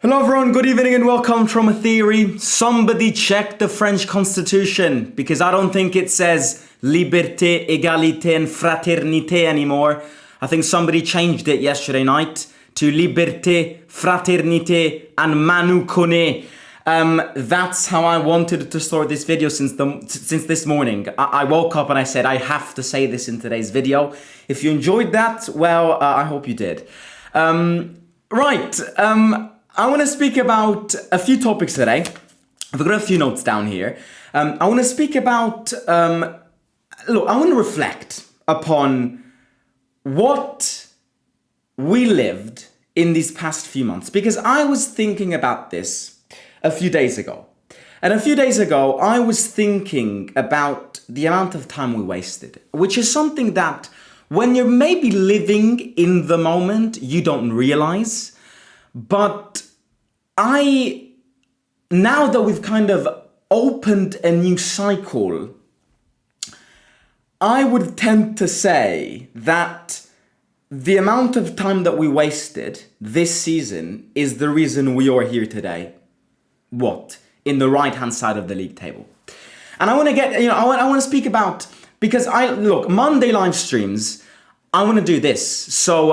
Hello everyone, good evening and welcome to Roma Theory. Somebody check the French constitution because I don't think it says liberté, égalité and fraternité anymore. I think somebody changed it yesterday night to liberté, fraternité and manu connaît. That's how I wanted to start this video since this morning. I woke up and I said I have to say this in today's video. If you enjoyed that, well, I hope you did. I want to speak about a few topics today. I've got a few notes down here. I want to speak about, I want to reflect upon what we lived in these past few months, because I was thinking about this a few days ago. And a few days ago, I was thinking about the amount of time we wasted, which is something that when you're maybe living in the moment, you don't realize. But now that we've kind of opened a new cycle, I would tend to say that the amount of time that we wasted this season is the reason we are here today. What? In the right-hand side of the league table. And I want to get, I want to speak about, because Monday live streams, I want to do this. So,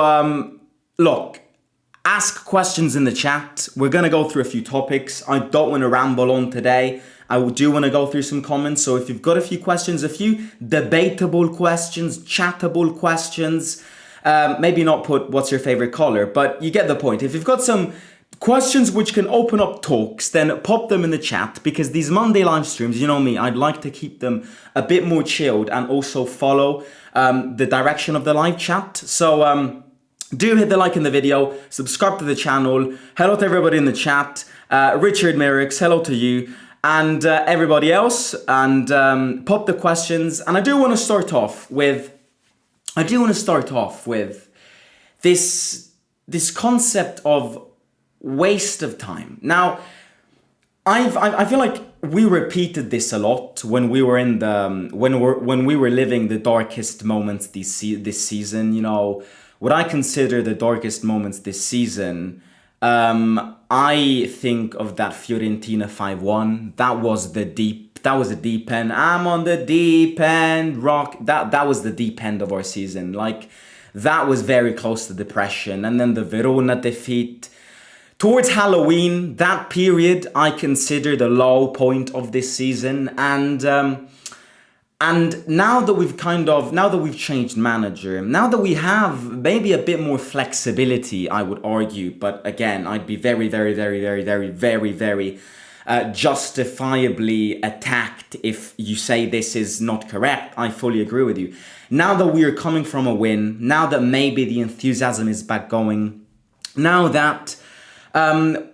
ask questions in the chat. We're going to go through a few topics. I don't want to ramble on today. I do want to go through some comments. So if you've got a few questions, a few debatable questions, chattable questions, maybe not put what's your favorite color, but you get the point. If you've got some questions which can open up talks, then pop them in the chat, because these Monday live streams, you know me, I'd like to keep them a bit more chilled and also follow the direction of the live chat. So, do hit the like in the video, subscribe to the channel, hello to everybody in the chat, Richard Merricks, hello to you, and everybody else, and pop the questions. And I do want to start off with this concept of waste of time. Now, I feel like we repeated this a lot when we were when we were living the darkest moments this season. You know, what I consider the darkest moments this season, I think of that Fiorentina 5-1. That was the deep end. I'm on the deep end, rock. That was the deep end of our season. Like, that was very close to depression. And then the Verona defeat. Towards Halloween, that period I consider the low point of this season. And now that we've changed manager, now that we have maybe a bit more flexibility, I would argue, but again, I'd be very, very, very, very, very, very, very justifiably attacked if you say this is not correct. I fully agree with you. Now that we are coming from a win, now that maybe the enthusiasm is back going, now that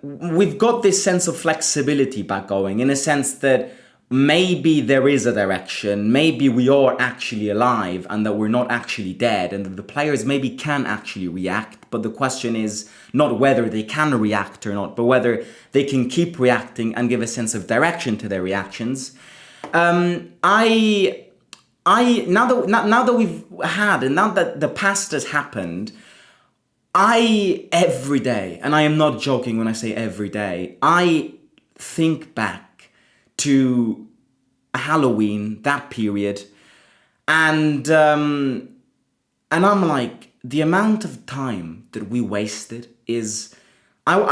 we've got this sense of flexibility back going, in a sense that maybe there is a direction, maybe we are actually alive and that we're not actually dead, and that the players maybe can actually react. But the question is not whether they can react or not, but whether they can keep reacting and give a sense of direction to their reactions. Now that we've had, and now that the past has happened, every day, and I am not joking when I say every day, I think back to Halloween, that period, and I'm like, the amount of time that we wasted is, that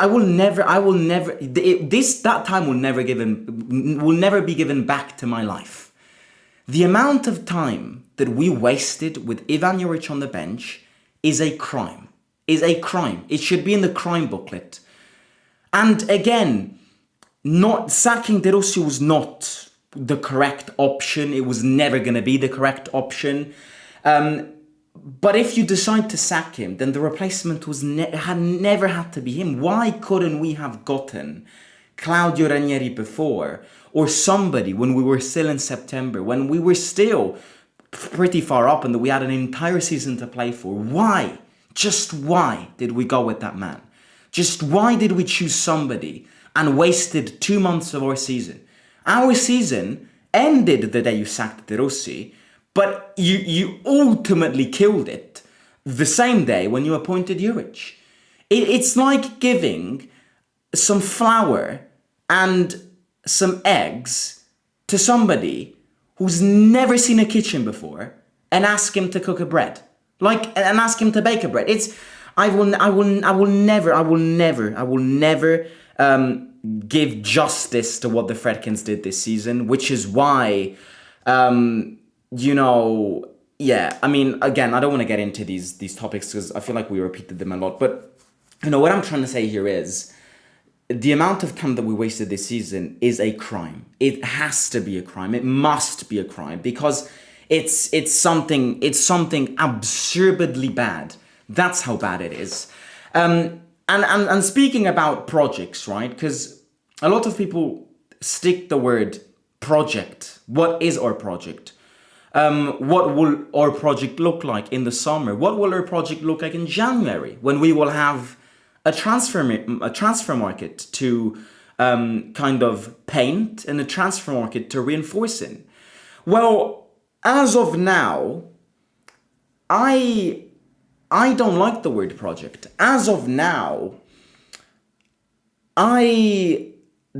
time will never be given back to my life. The amount of time that we wasted with Ivan Juric on the bench is a crime. It should be in the crime booklet. And again, not sacking De Rossi was not the correct option. It was never going to be the correct option. But if you decide to sack him, then the replacement never had to be him. Why couldn't we have gotten Claudio Ranieri before, or somebody when we were still in September, when we were still pretty far up and we had an entire season to play for? Why? Just why did we go with that man? Just why did we choose somebody and wasted 2 months of our season? Our season ended the day you sacked De Rossi, but you ultimately killed it the same day when you appointed Juric. It's like giving some flour and some eggs to somebody who's never seen a kitchen before and ask him to cook a bread, and ask him to bake a bread. I will never give justice to what the Fredkins did this season, which is why, again, I don't want to get into these topics because I feel like we repeated them a lot, but what I'm trying to say here is the amount of time that we wasted this season is a crime. It has to be a crime. It must be a crime because it's something absurdly bad. That's how bad it is. And speaking about projects, right? Because a lot of people stick the word project. What is our project? What will our project look like in the summer? What will our project look like in January when we will have a transfer market to kind of paint and a transfer market to reinforce in? Well, as of now, I don't like the word project. As of now, I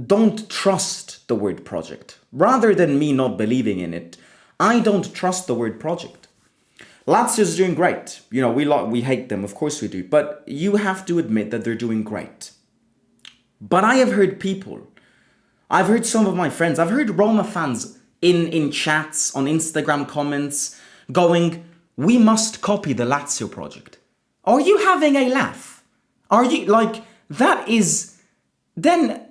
don't trust the word project. Rather than me not believing in it, I don't trust the word project. Lazio's doing great. We hate them, of course we do. But you have to admit that they're doing great. But I have heard people, I've heard some of my friends, I've heard Roma fans in chats, on Instagram comments, going, we must copy the Lazio project. Are you having a laugh? Are you, that is, then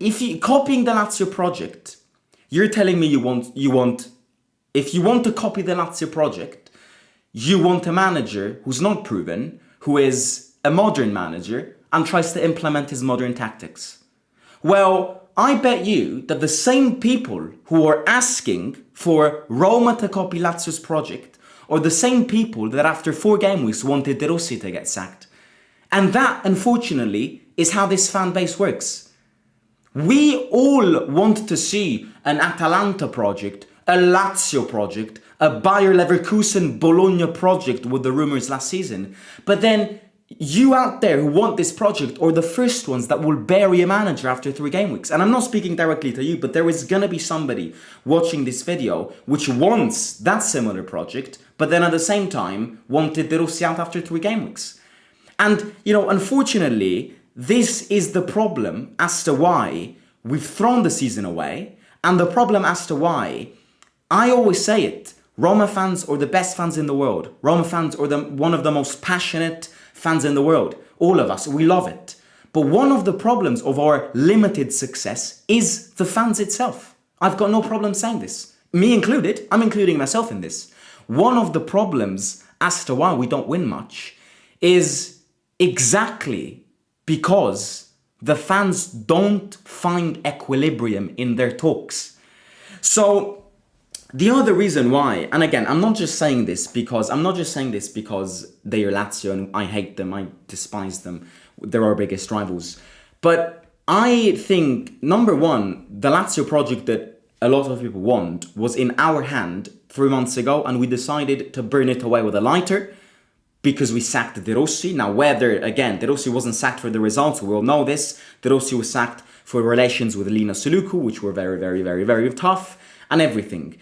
if you copying the Lazio project, you're telling me if you want to copy the Lazio project, you want a manager who's not proven, who is a modern manager and tries to implement his modern tactics. Well, I bet you that the same people who are asking for Roma to copy Lazio's project are the same people that after 4 game weeks wanted De Rossi to get sacked. And that, unfortunately, is how this fan base works. We all want to see an Atalanta project, a Lazio project, a Bayer Leverkusen Bologna project with the rumours last season. But then you out there who want this project are the first ones that will bury a manager after 3 game weeks. And I'm not speaking directly to you, but there is going to be somebody watching this video which wants that similar project, but then at the same time wanted De Rossi out after 3 game weeks. And, unfortunately, this is the problem as to why we've thrown the season away, and the problem as to why, I always say it, Roma fans are the best fans in the world. Roma fans are one of the most passionate fans in the world. All of us, we love it. But one of the problems of our limited success is the fans itself. I've got no problem saying this. Me included, I'm including myself in this. One of the problems as to why we don't win much is exactly because the fans don't find equilibrium in their talks. So the other reason why, and again, I'm not just saying this because they are Lazio and I hate them, I despise them, they're our biggest rivals. But I think, number one, the Lazio project that a lot of people want was in our hand 3 months ago, and we decided to burn it away with a lighter because we sacked De Rossi. Now, whether, again, De Rossi wasn't sacked for the results, we all know this. De Rossi was sacked for relations with Lina Suluku, which were very, very, very, very tough, and everything.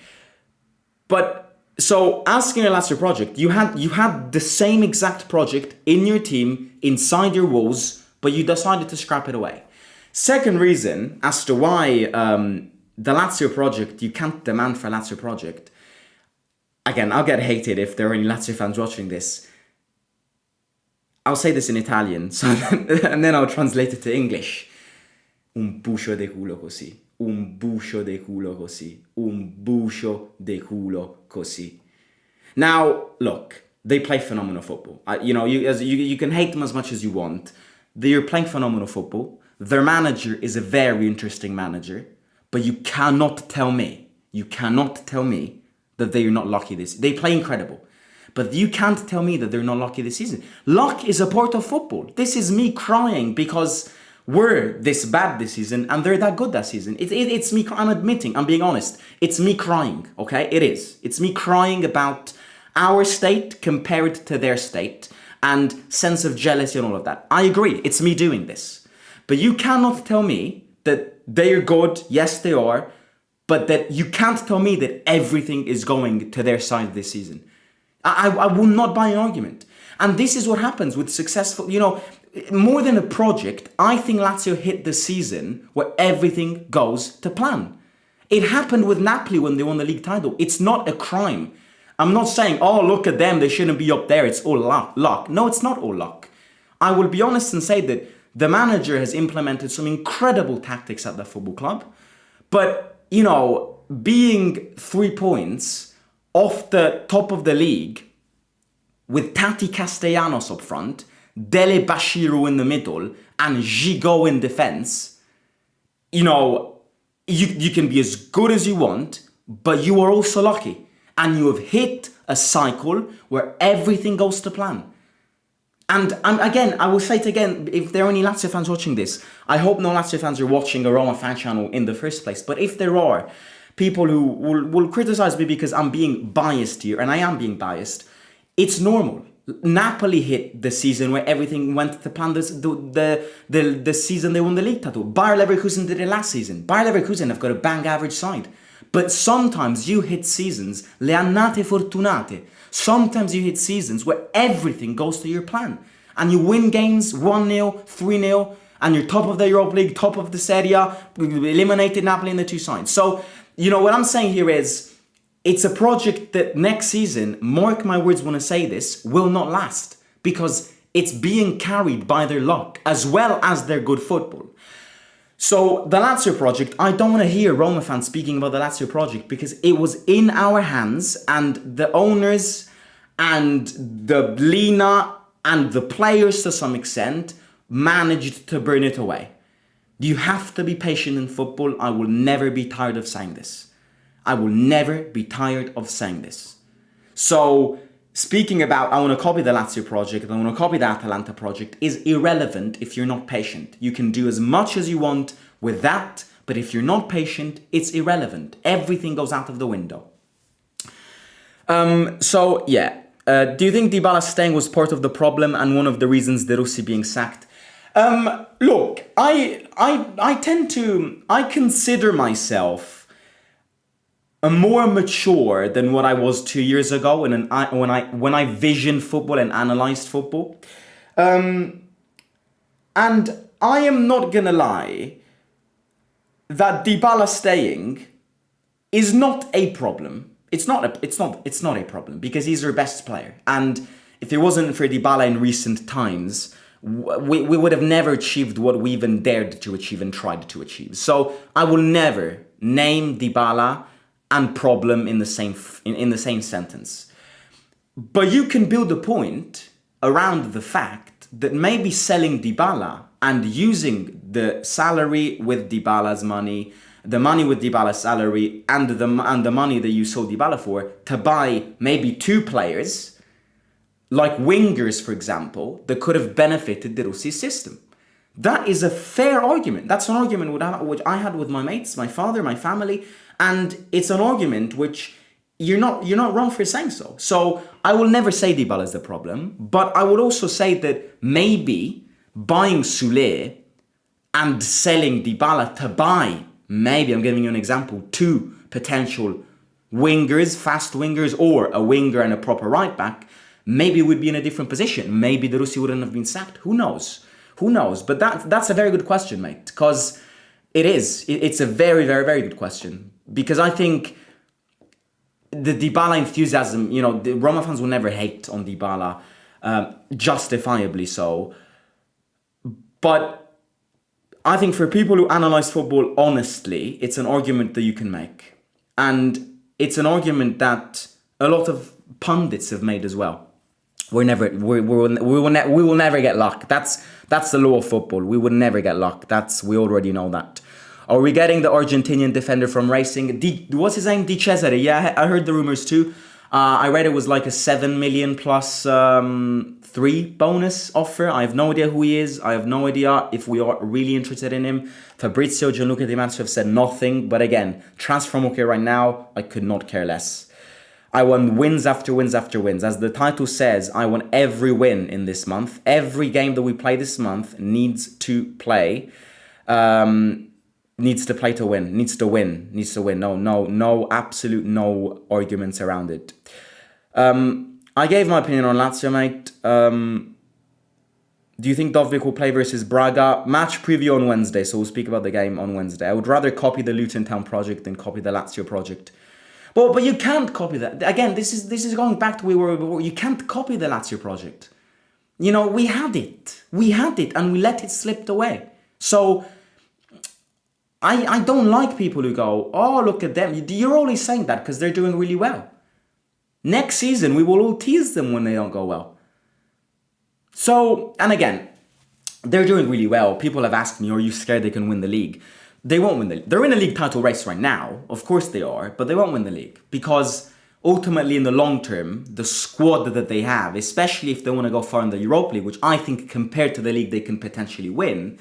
But so asking a Lazio project, you had the same exact project in your team, inside your walls, but you decided to scrap it away. Second reason as to why the Lazio project, you can't demand for a Lazio project. Again, I'll get hated if there are any Lazio fans watching this. I'll say this in Italian, and then I'll translate it to English. Un bucio de culo così. Un bucio de culo così. Un bucio de culo così. Now, look, they play phenomenal football. You can hate them as much as you want. They're playing phenomenal football. Their manager is a very interesting manager. But you cannot tell me that they are not lucky this season. They play incredible. But you can't tell me that they're not lucky this season. Luck is a part of football. This is me crying because we're this bad this season and they're that good that season. It's me, I'm admitting, I'm being honest. It's me crying, okay? It is. It's me crying about our state compared to their state and sense of jealousy and all of that. I agree, it's me doing this. But you cannot tell me that they are good. Yes, they are. But that you can't tell me that everything is going to their side this season. I will not buy an argument. And this is what happens with successful, more than a project, I think Lazio hit the season where everything goes to plan. It happened with Napoli when they won the league title. It's not a crime. I'm not saying, oh, look at them, they shouldn't be up there, it's all luck. No, it's not all luck. I will be honest and say that the manager has implemented some incredible tactics at the football club. But, being 3 points off the top of the league with Tati Castellanos up front, Dele Bashiru in the middle, and Gigot in defense, you can be as good as you want, but you are also lucky. And you have hit a cycle where everything goes to plan. And again, I will say it again, if there are any Lazio fans watching this, I hope no Lazio fans are watching a Roma fan channel in the first place. But if there are people who will criticize me because I'm being biased here, and I am being biased, it's normal. Napoli hit the season where everything went to plan. The season they won the league title. Bayer Leverkusen did it last season. Bayer Leverkusen have got a bang average side. But sometimes you hit seasons, le annate fortunate. Sometimes you hit seasons where everything goes to your plan. And you win games 1-0, 3-0, and you're top of the Europa League, top of the Serie A, eliminated Napoli in the two sides. So, what I'm saying here is, it's a project that next season, mark my words when I say this, will not last. Because it's being carried by their luck, as well as their good football. So, the Lazio project, I don't want to hear Roma fans speaking about the Lazio project because it was in our hands and the owners and the Lina and the players to some extent managed to burn it away. You have to be patient in football. I will never be tired of saying this. I will never be tired of saying this. So, speaking about, I want to copy the Lazio project, I want to copy the Atalanta project, is irrelevant if you're not patient. You can do as much as you want with that, but if you're not patient, it's irrelevant. Everything goes out of the window. Do you think Dybala staying was part of the problem and one of the reasons De Rossi being sacked? Look, I consider myself more mature than what I was 2 years ago when I visioned football and analyzed football. And I am not gonna lie that Dybala staying is not a problem. It's not a problem because he's our best player. And if it wasn't for Dybala in recent times, we would have never achieved what we even dared to achieve and tried to achieve. So I will never name Dybala and problem in the same sentence. But you can build a point around the fact that maybe selling Dybala and using the salary with Dybala's money, the money with Dybala's salary, and the money that you sold Dybala for to buy maybe two players, like wingers, for example, that could have benefited De Rossi's system. That is a fair argument. That's an argument which I had with my mates, my father, my family, and it's an argument which you're not wrong for saying so. So I will never say Dybala is the problem, but I would also say that maybe buying Soulé and selling Dybala to buy, maybe I'm giving you an example, two potential wingers, fast wingers, or a winger and a proper right back, maybe we'd be in a different position. Maybe De Rossi wouldn't have been sacked. Who knows? Who knows? But that's a very good question, mate, because it's a very, very, very good question. Because I think the Dybala enthusiasm, the Roma fans will never hate on Dybala, justifiably so. But I think for people who analyze football honestly, it's an argument that you can make. And it's an argument that a lot of pundits have made as well. We will never get luck. That's the law of football. We would never get luck. We already know that. Are we getting the Argentinian defender from Racing? What's his name? Di Cesare. Yeah, I heard the rumors too. I read it was like a 7 million plus 3 bonus offer. I have no idea who he is. I have no idea if we are really interested in him. Fabrizio, Gianluca Di Marzio have said nothing. But again, transfer market right now, I could not care less. I want wins after wins after wins. As the title says, I want every win in this month. Every game that we play this month needs to play. Needs to play to win. Needs to win. Needs to win. No, absolute no arguments around it. I gave my opinion on Lazio, mate. Do you think Dovbyk will play versus Braga? Match preview on Wednesday, so we'll speak about the game on Wednesday. I would rather copy the Luton Town project than copy the Lazio project. But you can't copy that. Again, this is going back to where we were before. You can't copy the Lazio project. You know, we had it, and we let it slip away. So I don't like people who go, oh, look at them. You're only saying that because they're doing really well. Next season, we will all tease them when they don't go well. So, and again, they're doing really well. People have asked me, are you scared they can win the league? They won't win the league. They're in a league title race right now. Of course they are, but they won't win the league. Because ultimately, in the long term, the squad that they have, especially if they want to go far in the Europa League, which I think compared to the league they can potentially win,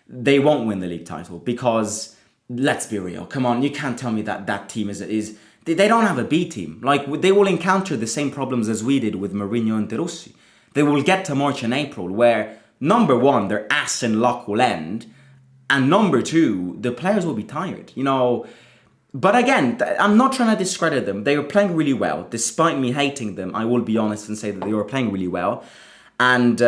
they won't win the league title. Because, let's be real, come on, you can't tell me that that team is they don't have a B team. Like, they will encounter the same problems as we did with Mourinho and De Rossi. They will get to March and April where, number one, their ass and luck will end, and number two, the players will be tired, you know. But again, I'm not trying to discredit them. They were playing really well. Despite me hating them, I will be honest and say that they were playing really well and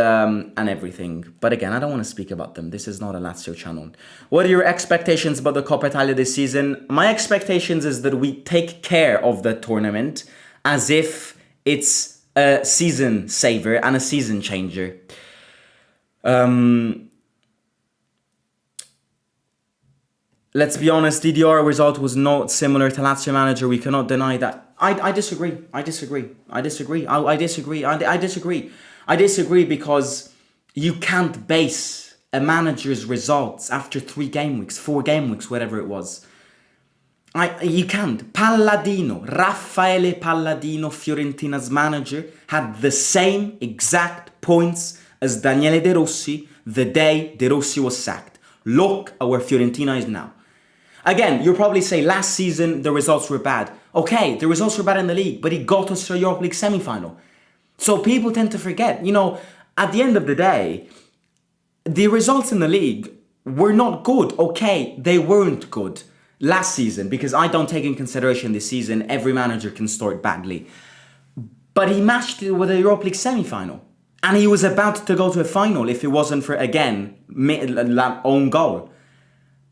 everything. But again, I don't want to speak about them. This is not a Lazio channel. What are your expectations about the Coppa Italia this season? My expectations is that we take care of the tournament as if it's a season saver and a season changer. Let's be honest, DDR result was not similar to Lazio manager. We cannot deny that. I disagree. I disagree because you can't base a manager's results after 3 game weeks, 4 game weeks, whatever it was. You can't. Raffaele Palladino, Fiorentina's manager, had the same exact points as Daniele De Rossi the day De Rossi was sacked. Look at where Fiorentina is now. Again, you'll probably say last season the results were bad. Okay, the results were bad in the league, but he got us to a Europa League semi-final. So people tend to forget, you know, at the end of the day, the results in the league were not good. Okay, they weren't good last season because I don't take in consideration this season. Every manager can start badly. But he matched it with a Europa League semi-final. And he was about to go to a final if it wasn't for, again, own goal.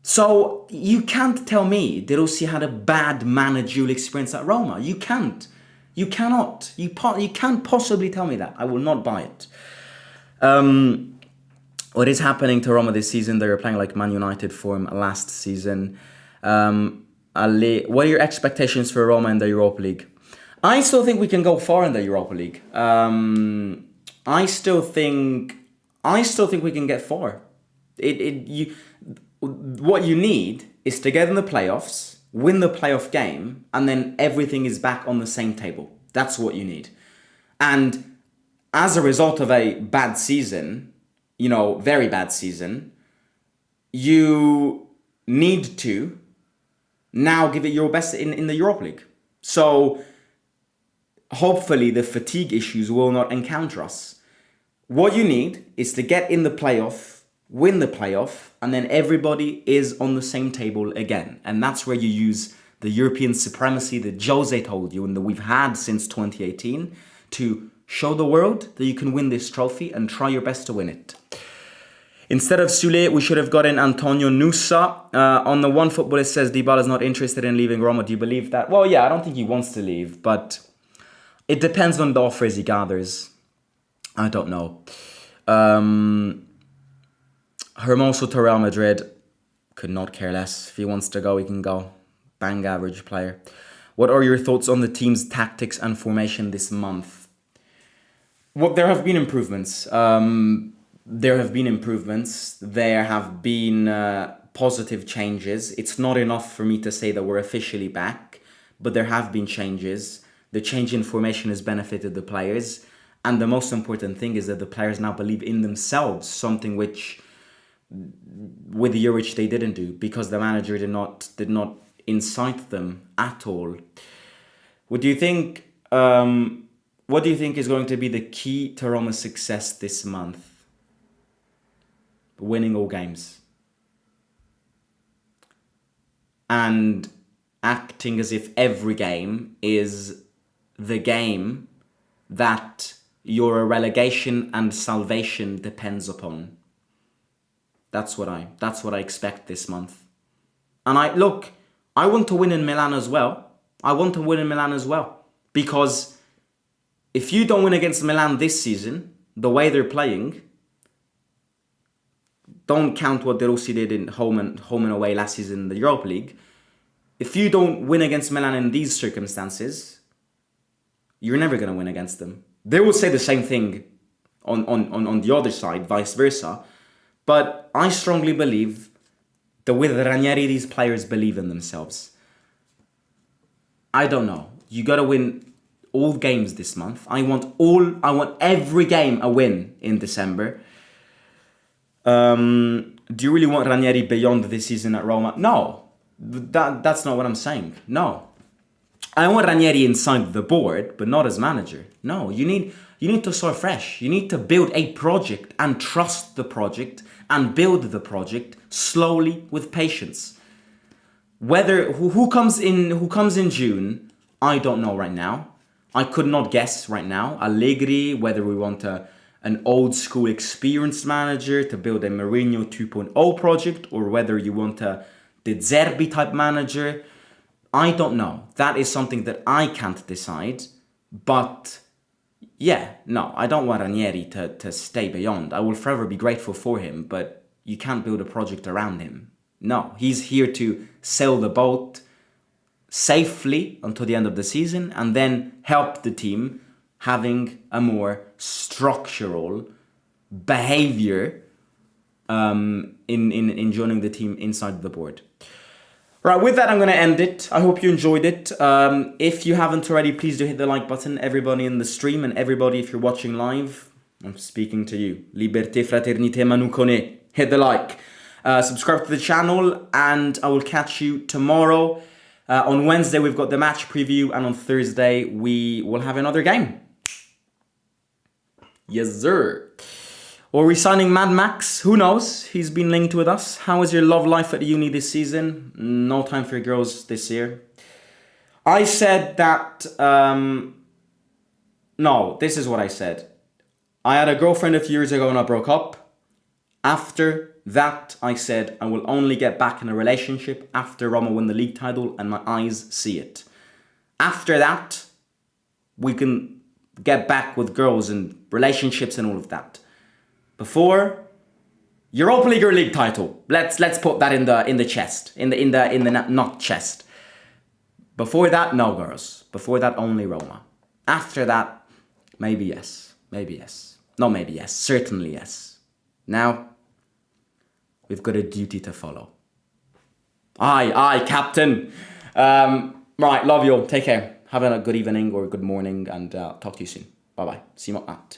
So you can't tell me De Rossi had a bad managerial experience at Roma. You can't. You cannot. You can't possibly tell me that. I will not buy it. What is happening to Roma this season? They were playing like Man United form last season. What are your expectations for Roma in the Europa League? I still think we can go far in the Europa League. I still think we can get far. What you need is to get in the playoffs, win the playoff game, and then everything is back on the same table. That's what you need. And as a result of a bad season, you know, very bad season, you need to now give it your best in the Europa League. So hopefully the fatigue issues will not encounter us. What you need is to get in the playoff, win the playoff, and then everybody is on the same table again. And that's where you use the European supremacy that Jose told you and that we've had since 2018 to show the world that you can win this trophy and try your best to win it. Instead of Sule, we should have gotten Antonio Nusa. On the One Football, it says Dybala is not interested in leaving Roma. Do you believe that? Well, yeah, I don't think he wants to leave, but it depends on the offers he gathers. I don't know. Hermoso to Real Madrid. Could not care less. If he wants to go, he can go. Bang average player. What are your thoughts on the team's tactics and formation this month? Well, there have been improvements. There have been positive changes. It's not enough for me to say that we're officially back, but there have been changes. The change in formation has benefited the players. And the most important thing is that the players now believe in themselves, something which with Juric they didn't do because the manager did not incite them at all. What do you think What do you think is going to be the key to Roma's success this month? Winning all games. And acting as if every game is the game that your relegation and salvation depends upon. That's what I expect this month. And I want to win in Milan as well. Because if you don't win against Milan this season, the way they're playing, don't count what De Rossi did in home and away last season in the Europa League. If you don't win against Milan in these circumstances, you're never going to win against them. They will say the same thing on the other side, vice versa. But I strongly believe that with Ranieri, these players believe in themselves. I don't know. You got to win all games this month. I want every game a win in December. Do you really want Ranieri beyond this season at Roma? No, that's not what I'm saying. No, I want Ranieri inside the board, but not as manager. No, you need to start fresh. You need to build a project and trust the project and build the project slowly with patience. Whether who comes in June, I don't know right now. I could not guess right now. Allegri, whether we want an old school experienced manager to build a Mourinho 2.0 project, or whether you want a De Zerbi type manager, I don't know. That is something that I can't decide. But yeah, no, I don't want Ranieri to stay beyond. I will forever be grateful for him, but you can't build a project around him. No, he's here to sail the boat safely until the end of the season and then help the team having a more structural behavior in joining the team inside the board. Right, with that, I'm going to end it. I hope you enjoyed it. If you haven't already, please do hit the like button. Everybody in the stream and everybody, if you're watching live, I'm speaking to you. Liberté, fraternité, ma nous connaît. Hit the like. Subscribe to the channel, and I will catch you tomorrow. On Wednesday, we've got the match preview, and on Thursday, we will have another game. Yes, sir. Or we signing Mad Max? Who knows? He's been linked with us. How is your love life at uni this season? No time for girls this year. I said that... no, this is what I said. I had a girlfriend a few years ago and I broke up. After that, I said I will only get back in a relationship after Roma win the league title and my eyes see it. After that, we can get back with girls and relationships and all of that. Before, Europa League or league title. Let's put that in the chest, in the not chest. Before that, no girls. Before that, only Roma. After that, maybe yes. Maybe yes. No, maybe yes. Certainly yes. Now, we've got a duty to follow. Aye, Captain. Right, love you all. Take care. Have a good evening or good morning, and talk to you soon. Bye-bye. See you at.